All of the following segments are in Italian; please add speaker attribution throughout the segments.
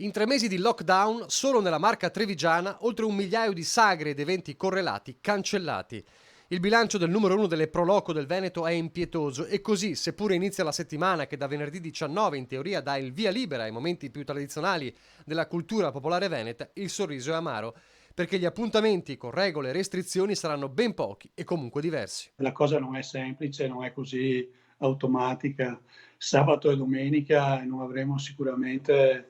Speaker 1: In 3 mesi di lockdown, solo nella Marca trevigiana, oltre 1 migliaio di sagre ed eventi correlati cancellati. Il bilancio del numero 1 delle Pro Loco del Veneto è impietoso e così, seppure inizia la settimana che da venerdì 19 in teoria dà il via libera ai momenti più tradizionali della cultura popolare veneta, il sorriso è amaro, perché gli appuntamenti con regole e restrizioni saranno ben pochi e comunque diversi.
Speaker 2: La cosa non è semplice, non è così automatica. Sabato e domenica non avremo sicuramente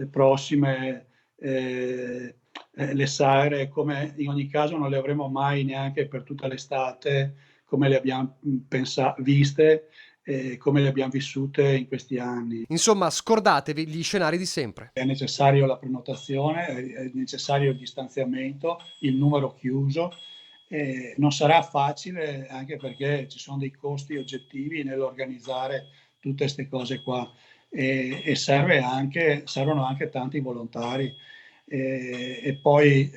Speaker 2: prossime le sagre, come in ogni caso non le avremo mai neanche per tutta l'estate come le abbiam, viste e come le abbiam vissute in questi anni.
Speaker 1: Insomma, scordatevi gli scenari di sempre.
Speaker 2: È necessario la prenotazione, è necessario il distanziamento, il numero chiuso. Non sarà facile anche perché ci sono dei costi oggettivi nell'organizzare tutte 'ste cose qua e servono anche tanti volontari. E poi,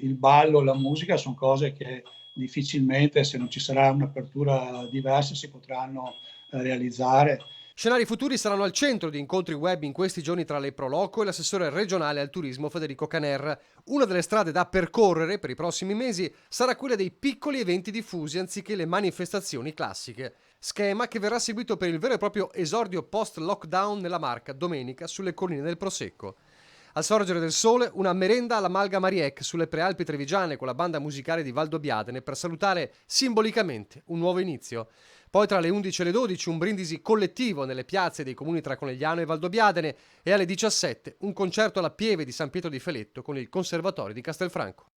Speaker 2: il ballo, la musica son cose che difficilmente, se non ci sarà un'apertura diversa, si potranno realizzare.
Speaker 1: Scenari futuri saranno al centro di incontri web in questi giorni tra le Pro Loco e l'assessore regionale al turismo Federico Caner. Una delle strade da percorrere per i prossimi mesi sarà quella dei piccoli eventi diffusi anziché le manifestazioni classiche. Schema che verrà seguito per il vero e proprio esordio post-lockdown nella Marca domenica sulle colline del Prosecco. Al sorgere del sole, una merenda alla Malga Mariec sulle prealpi trevigiane con la banda musicale di Valdobbiadene per salutare simbolicamente un nuovo inizio. Poi tra le 11 e le 12 un brindisi collettivo nelle piazze dei comuni tra Conegliano e Valdobbiadene e alle 17 un concerto alla Pieve di San Pietro di Feletto con il Conservatorio di Castelfranco.